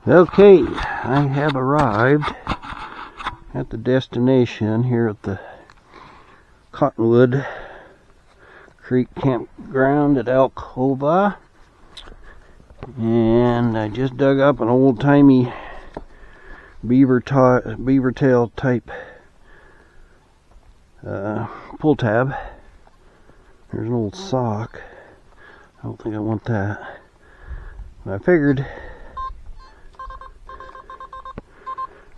Okay, I have arrived at the destination here at the Cottonwood Creek Campground at Alcova, and I just dug up an old-timey beaver tail type pull tab. There's an old sock. I don't think I want that. But I figured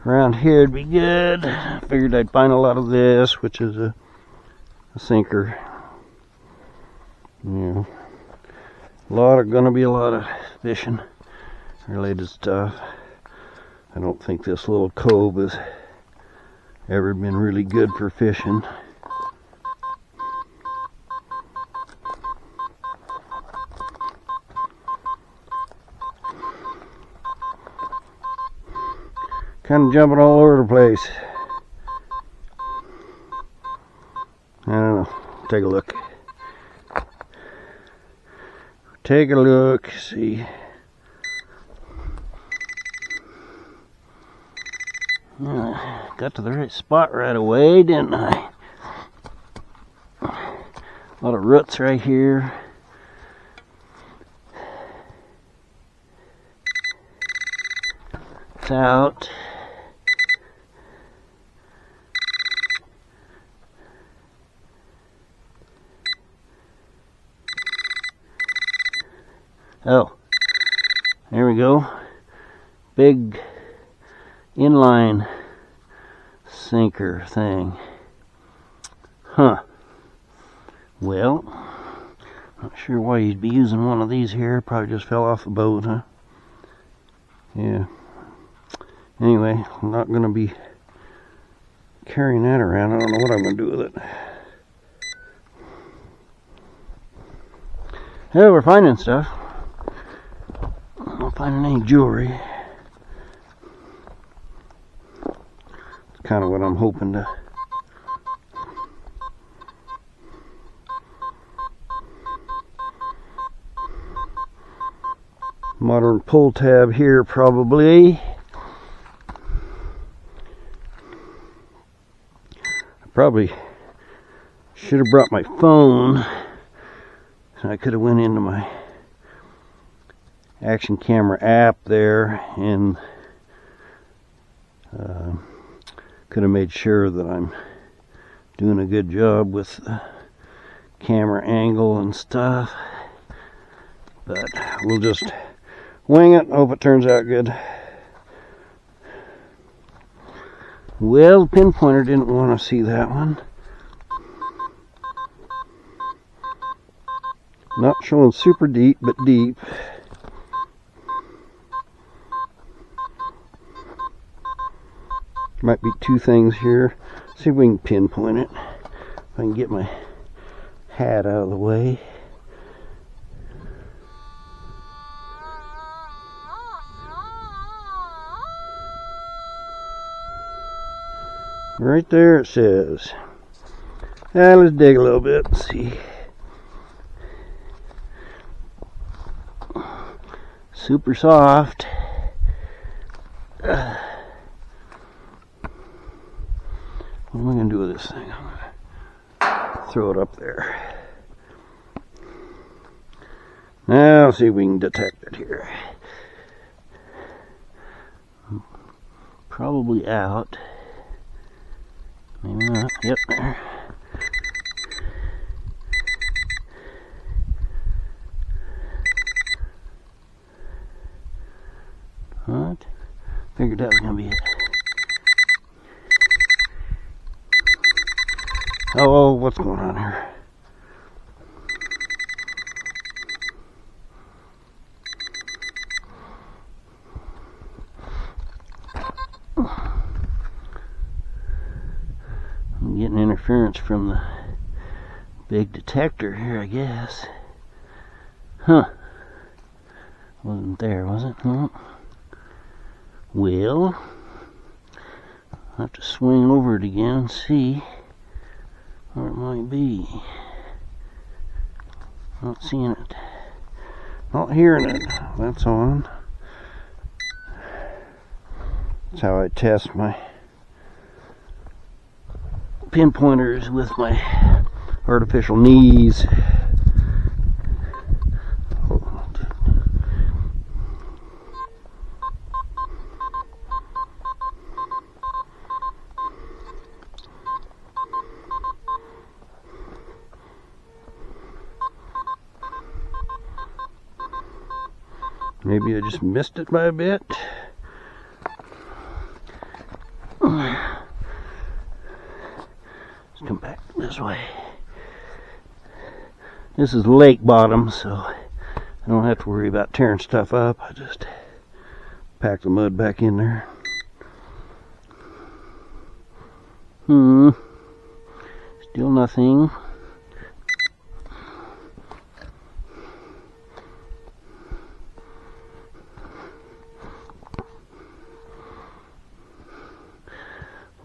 around here it'd be good. I figured I'd find a lot of this, which is a sinker. Yeah, gonna be a lot of fishing related stuff. I don't think this little cove has ever been really good for fishing. Kind of jumping all over the place. I don't know. Take a look. Take a look. See. Got to the right spot right away, didn't I? A lot of roots right here. It's out. Oh, there we go. Big inline sinker thing. Huh. Well, not sure why you'd be using one of these here. Probably just fell off the boat, huh? Yeah. Anyway, I'm not going to be carrying that around. I don't know what I'm going to do with it. Yeah, we're finding stuff. I'm not finding any jewelry. It's kind of what I'm hoping to. Modern pull tab here, probably. I probably should have brought my phone. I could have went into my action camera app there and could have made sure that I'm doing a good job with the camera angle and stuff, but we'll just wing it. Hope it turns out good. Well, the pinpointer didn't want to see that one. Not showing super deep, but deep. Might be two things here. See if we can pinpoint it. If I can get my hat out of the way. Right there it says. Now let's dig a little bit and see. Super soft. What am I going to do with this thing? I'm going to throw it up there. Now let's see if we can detect it here. Probably out. Maybe not. Yep, there. What? Figured that was going to be it. Oh, what's going on here? I'm getting interference from the big detector here, I guess. Huh. Wasn't there, was it? No. Well, I'll have to swing over it again and see where it might be. Not seeing it. Not hearing it. That's on. That's how I test my pinpointers with my artificial knees. Maybe I just missed it by a bit. Let's come back this way. This is lake bottom, so I don't have to worry about tearing stuff up. I just pack the mud back in there. Still nothing.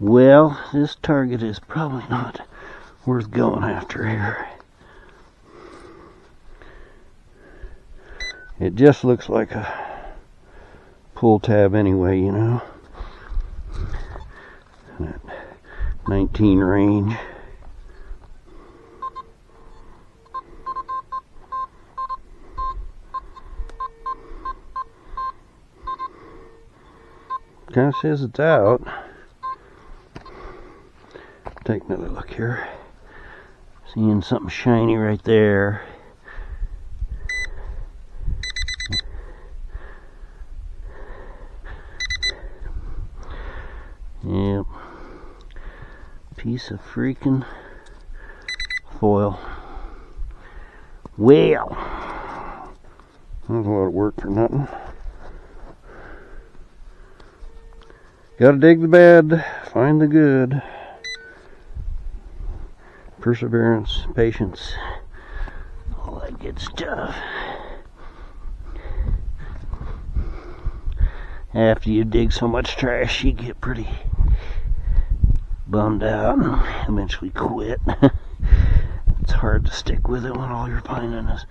Well, this target is probably not worth going after here. It just looks like a pull tab anyway, you know. That 19 range. Kind of says it's out. Take another look here. Seeing something shiny right there. Yep. Piece of freaking foil. Well, that's a lot of work for nothing. Gotta dig the bad, find the good. Perseverance, patience, all that good stuff. After you dig so much trash, you get pretty bummed out and eventually quit. It's hard to stick with it when all you're finding is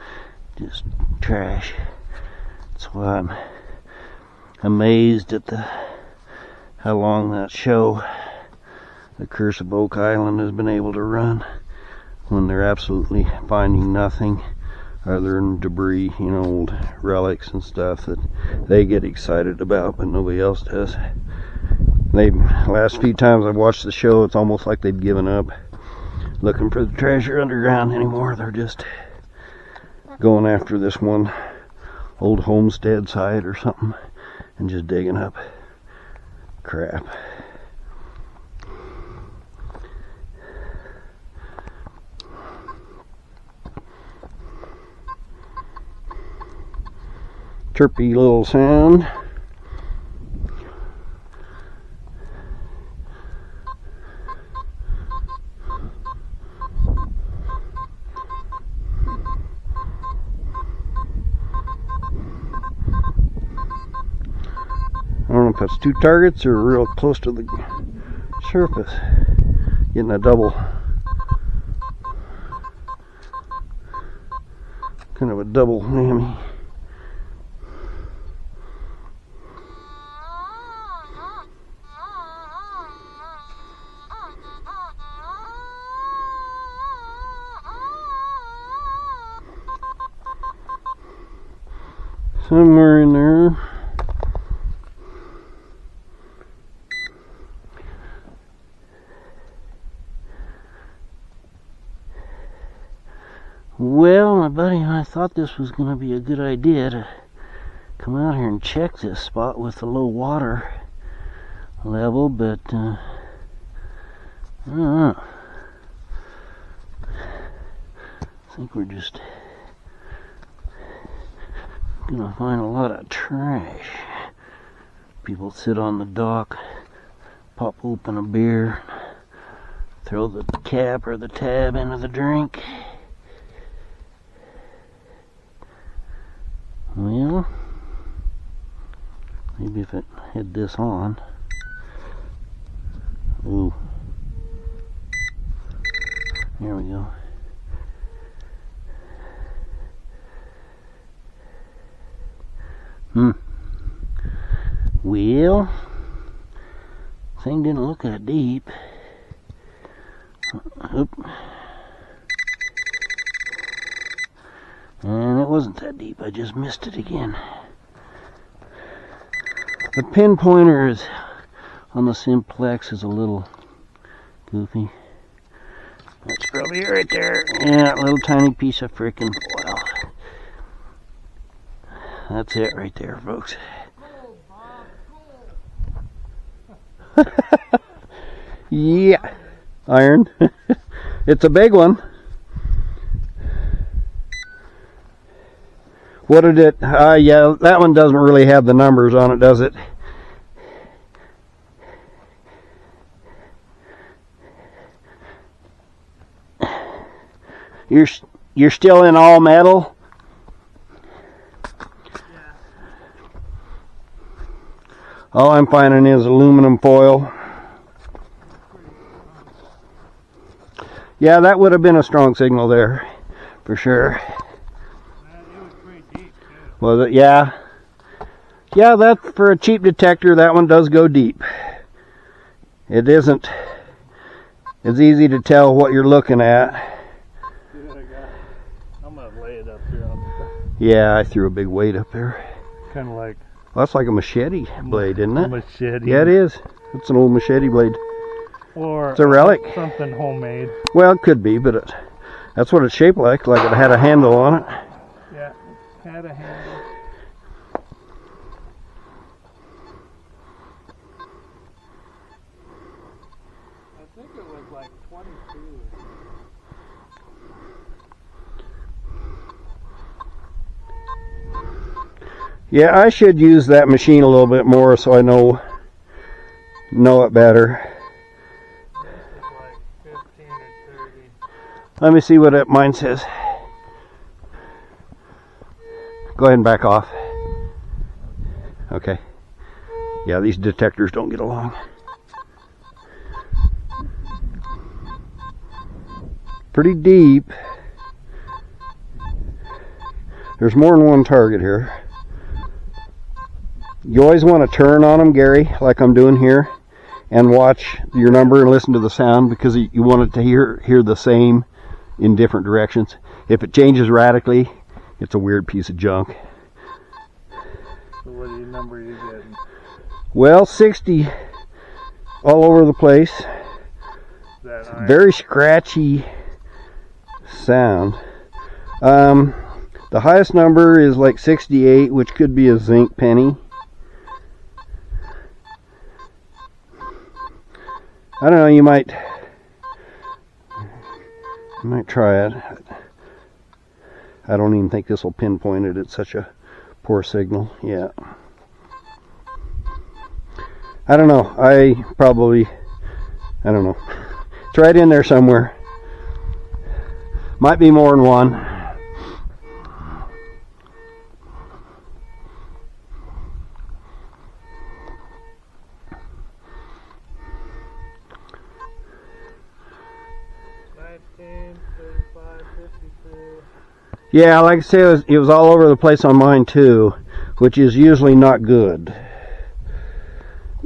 just trash. That's why I'm amazed at how long that show, The Curse of Oak Island, has been able to run when they're absolutely finding nothing other than debris, you know, old relics and stuff that they get excited about, but nobody else does. Last few times I've watched the show, it's almost like they've given up looking for the treasure underground anymore. They're just going after this one old homestead site or something and just digging up crap. Chirpy little sound. I don't know if that's two targets or real close to the surface. Getting a double, kind of a double whammy. Somewhere in there. Well, my buddy and I thought this was going to be a good idea to come out here and check this spot with the low water level, but I don't know. I think we're just gonna find a lot of trash. People sit on the dock, pop open a beer, throw the cap or the tab into the drink. Well, maybe if it had this on. Ooh. There we go. Well, Thing didn't look that deep. Oop. And it wasn't that deep. I just missed it again. The pinpointer is on the Simplex is a little goofy. That's probably right there. Yeah, a little tiny piece of frickin' foil. That's it right there, folks. Yeah, iron. It's a big one. What did it? Yeah, that one doesn't really have the numbers on it, does it? You're still in all metal? Yeah. All I'm finding is aluminum foil. Yeah, that would have been a strong signal there, for sure. It was pretty deep too. Was it? Yeah. Yeah, that for a cheap detector, that one does go deep. It isn't. It's easy to tell what you're looking at. I'm gonna lay it up here on the. Yeah, I threw a big weight up there. Kind of like. Well, that's like a machete blade, isn't it? Machete. Yeah, it is. It's an old machete blade. Or it's a relic. Something homemade. Well, it could be, but that's what it's shaped like it had a handle on it. Yeah, it had a handle. I think it was like 22. Yeah, I should use that machine a little bit more so I know it better. Let me see what mine says. Go ahead and back off. Okay. Yeah, these detectors don't get along. Pretty deep. There's more than one target here. You always want to turn on them, Gary, like I'm doing here, and watch your number and listen to the sound because you want it to hear the same in different directions. If it changes radically, it's a weird piece of junk. So what number are you getting? Well, 60 all over the place. Very scratchy sound. The highest number is like 68, which could be a zinc penny. I don't know, you might try it. I don't even think this will pinpoint it. It's such a poor signal. Yeah. I don't know. I don't know. It's right in there somewhere. Might be more than one. Yeah, like I say, it was all over the place on mine too, which is usually not good.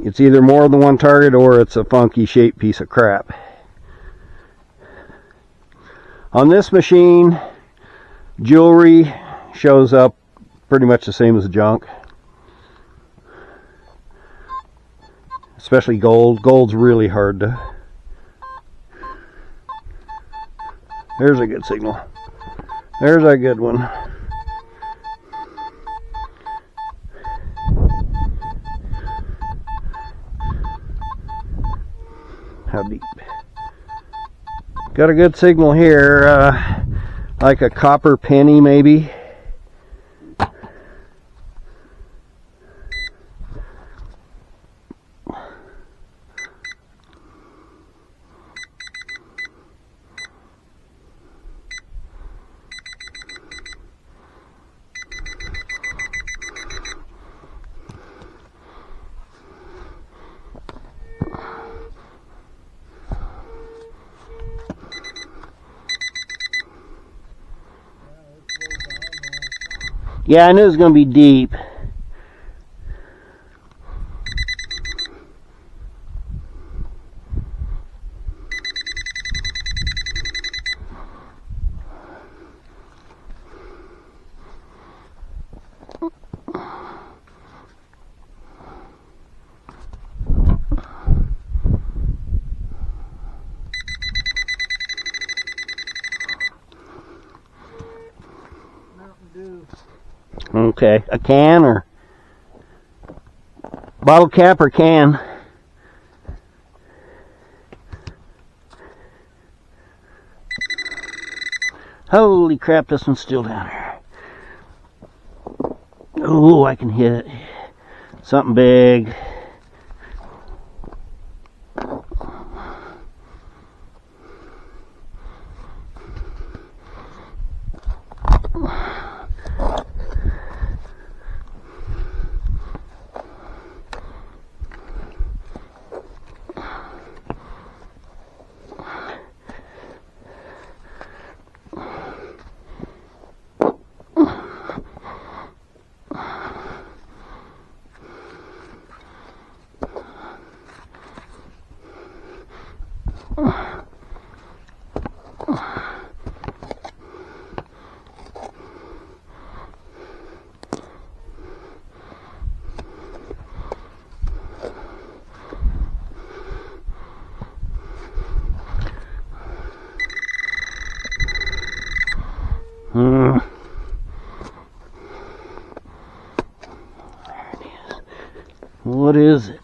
It's either more than one target or it's a funky shaped piece of crap. On this machine, jewelry shows up pretty much the same as junk. Especially gold. Gold's really hard to... There's a good signal. There's a good one. How deep? Got a good signal here, like a copper penny maybe. Yeah, I knew it was going to be deep. do. Okay, a can or bottle cap or can? Holy crap, this one's still down here. Oh, I can hit something big. There it is. What is it?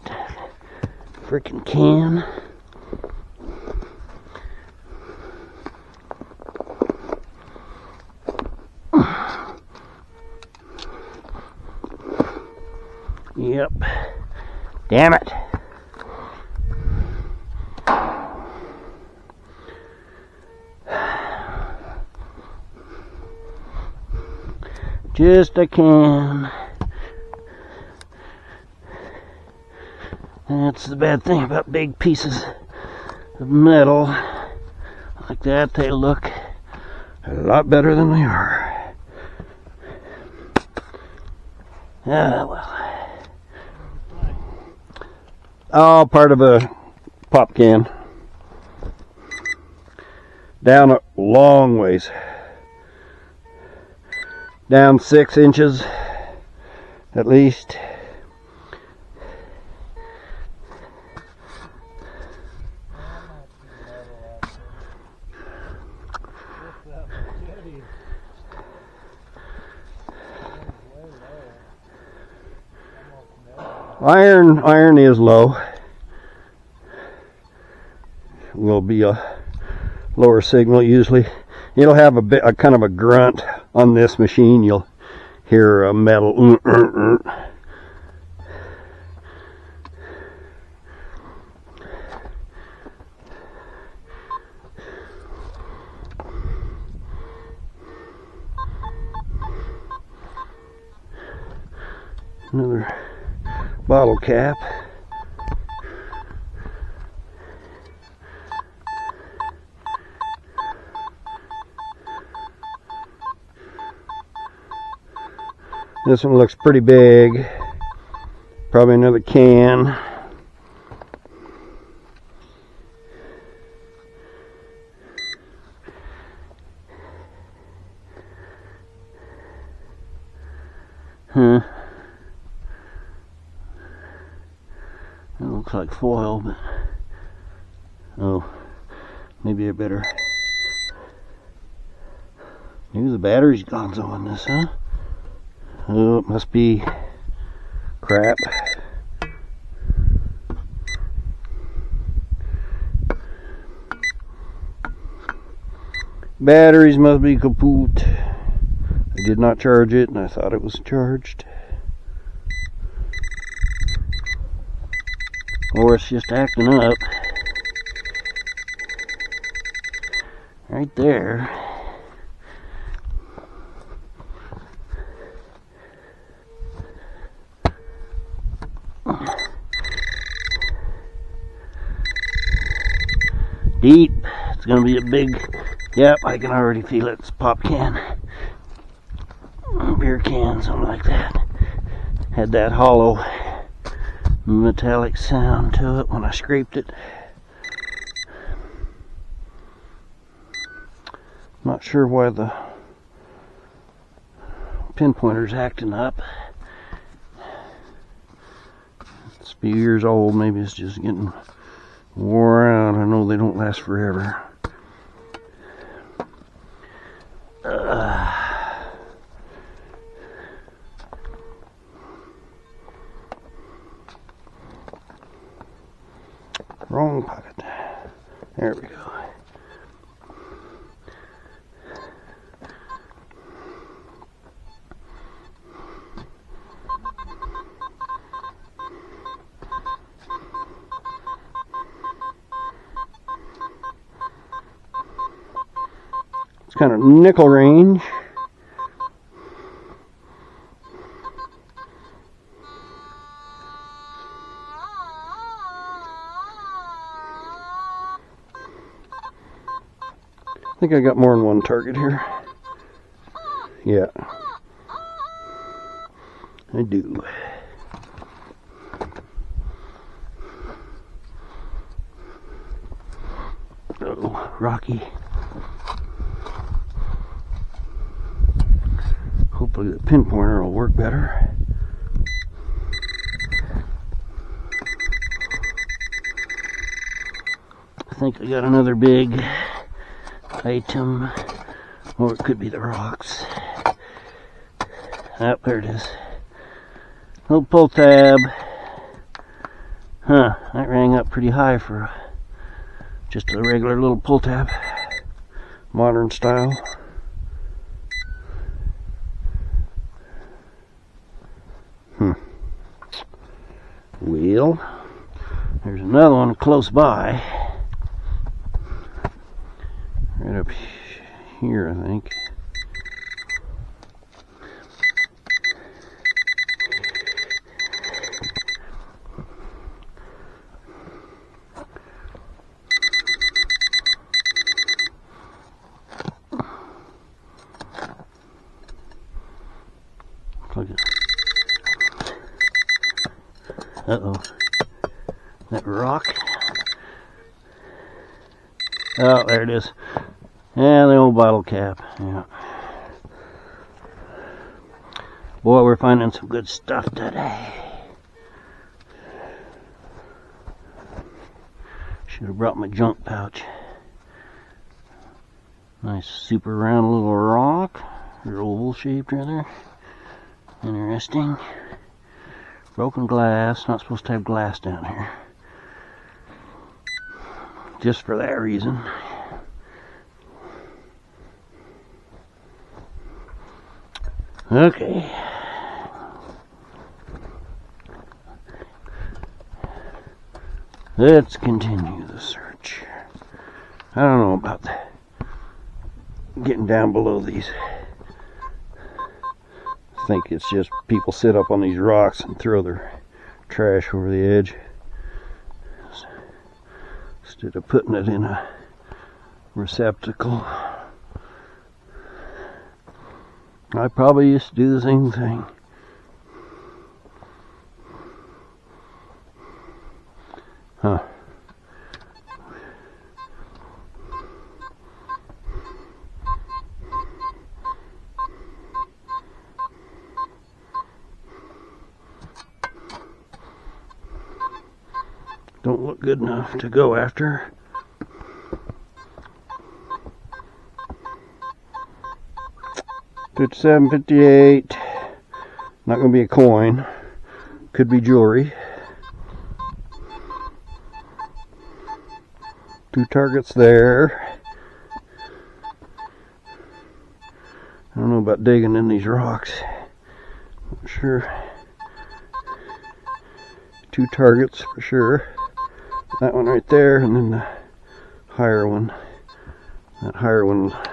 Frickin' can. Yep. Damn it. Just a can. That's the bad thing about big pieces of metal like that. They look a lot better than they are. Ah, well. Oh, part of a pop can. Down a long ways. Down 6 inches at least. Iron is low. Will be a lower signal usually. It'll have a kind of a grunt on this machine. You'll hear a metal. Another bottle cap. This one looks pretty big. Probably another can. Huh. It looks like foil, but oh, maybe I better. Maybe the battery's gone on this, huh? Oh, it must be crap. Batteries must be kaput. I did not charge it and I thought it was charged. Or it's just acting up. Right there. Deep. It's gonna be a big, yep, I can already feel it. It's a pop can. Beer can, something like that. Had that hollow metallic sound to it when I scraped it. Not sure why the pinpointer's acting up. It's a few years old, maybe it's just getting wore out. I know they don't last forever. kind of nickel range. I think I got more than one target here. Yeah, I do. Oh, rocky. Hopefully the pinpointer will work better. I think I got another big item, or it could be the rocks. Oh, there it is. Little pull tab. Huh, that rang up pretty high for just a regular little pull tab. Modern style. Well, there's another one close by. Right up here, I think. Uh-oh. That rock. Oh, there it is. Yeah, the old bottle cap. Yeah. Boy, we're finding some good stuff today. Should have brought my junk pouch. Nice super round little rock. Or oval shaped rather. Interesting. Broken glass. Not supposed to have glass down here. Just for that reason. Okay. Let's continue the search. I don't know about getting down below these. I think it's just people sit up on these rocks and throw their trash over the edge instead of putting it in a receptacle. I probably used to do the same thing. Huh. Don't look good enough to go after. $57.58. Not going to be a coin. Could be jewelry. 2 targets there. I don't know about digging in these rocks. Not sure. 2 targets for sure. That one right there, and then the higher one. That higher one I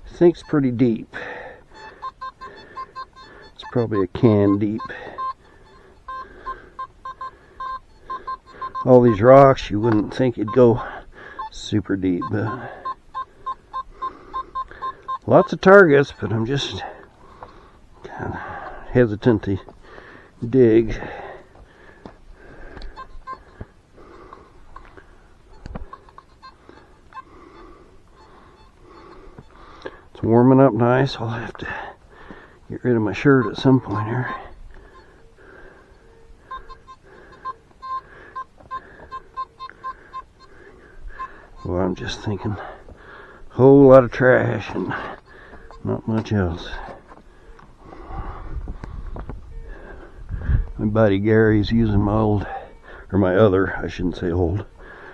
think's pretty deep. It's probably a can deep. All these rocks, you wouldn't think it'd go super deep, but lots of targets, but I'm just kind of hesitant to dig. It's warming up nice. I'll have to get rid of my shirt at some point here. Well, I'm just thinking a whole lot of trash and not much else. My buddy Gary's using my old, or my other, I shouldn't say old.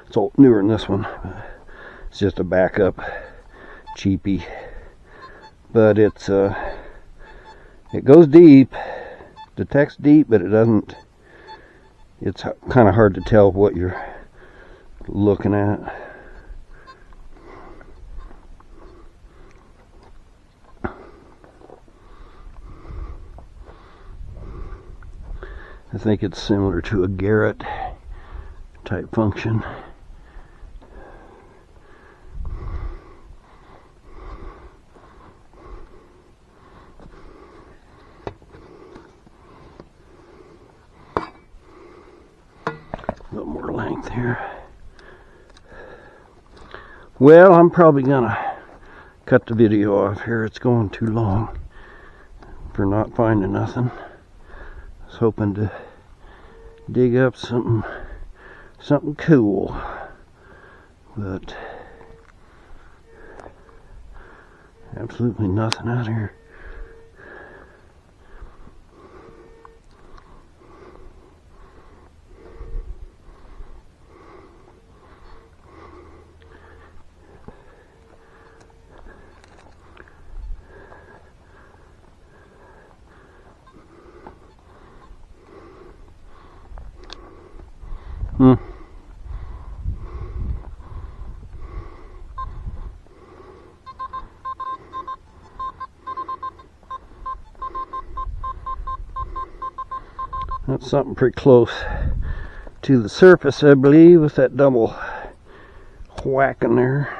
It's old, newer than this one. It's just a backup, cheapy. But it's it goes deep, detects deep, but it doesn't. It's kind of hard to tell what you're looking at. I think it's similar to a garret type function. A little more length here. Well, I'm probably gonna cut the video off here. It's going too long for not finding nothing. I was hoping to dig up something cool, but absolutely nothing out here. That's something pretty close to the surface, I believe, with that double whack in there.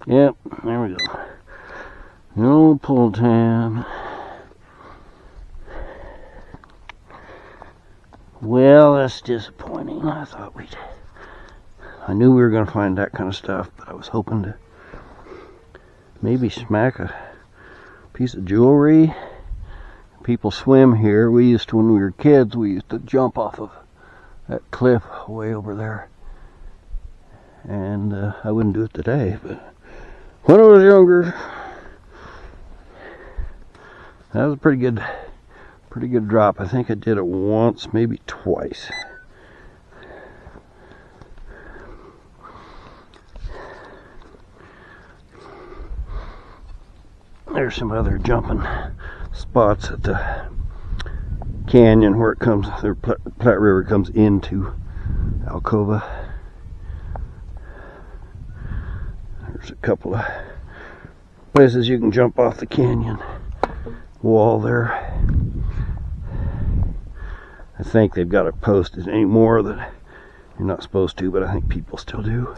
Yep, there we go. The old pull tab. Well, that's disappointing. I knew we were going to find that kind of stuff, but I was hoping to maybe smack a piece of jewelry. People swim here. We used to, when we were kids, we used to jump off of that cliff way over there. And I wouldn't do it today, but when I was younger, that was a pretty good drop. I think I did it once, maybe twice. There's some other jumping spots at the canyon where it comes, the Platte River comes into Alcova. There's a couple of places you can jump off the canyon wall there. I think they've got it posted anymore that you're not supposed to, but I think people still do.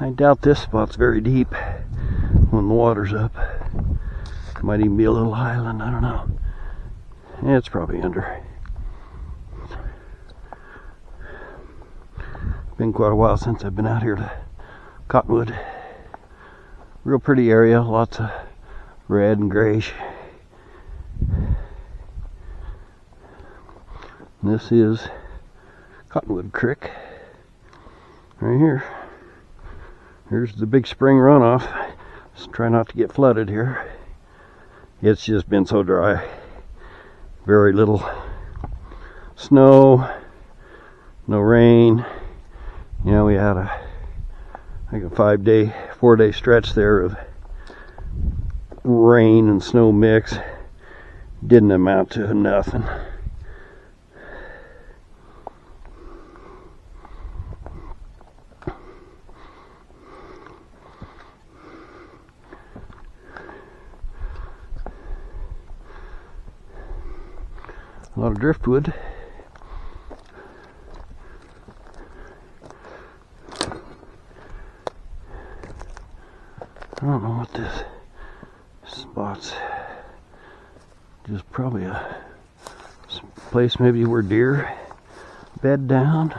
I doubt this spot's very deep when the water's up. It might even be a little island, I don't know. Yeah, it's probably under. Been quite a while since I've been out here to Cottonwood. Real pretty area, lots of red and grayish. And this is Cottonwood Creek, right here. Here's the big spring runoff. Just try not to get flooded here. It's just been so dry. Very little snow, no rain. You know, we had like a 4-day stretch there of rain and snow mix. Didn't amount to nothing. A lot of driftwood. I don't know what this spot's. Just probably a place maybe where deer bed down.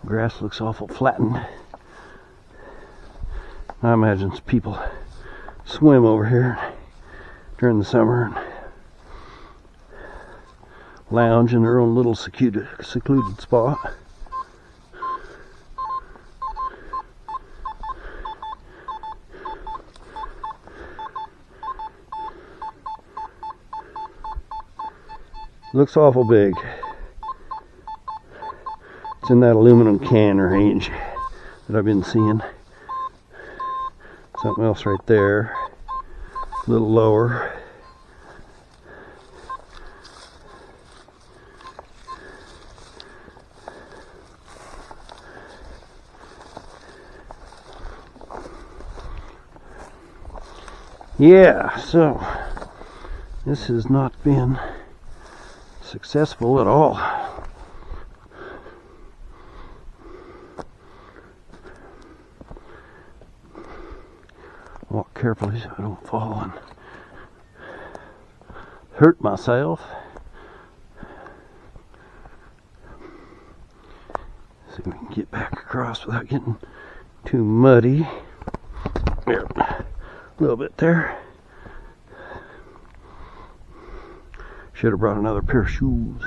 Grass looks awful flattened. I imagine people swim over here during the summer and lounge in their own little secluded spot. Looks awful big. It's in that aluminum can range that I've been seeing. Something else right there. A little lower. Yeah, so this has not been successful at all. Walk carefully so I don't fall and hurt myself. See if we can get back across without getting too muddy. There. A little bit there. Should have brought another pair of shoes.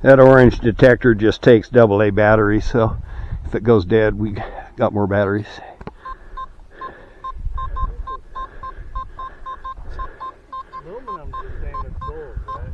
That orange detector just takes AA batteries, so if it goes dead, we got more batteries. Aluminum's the same as gold, right?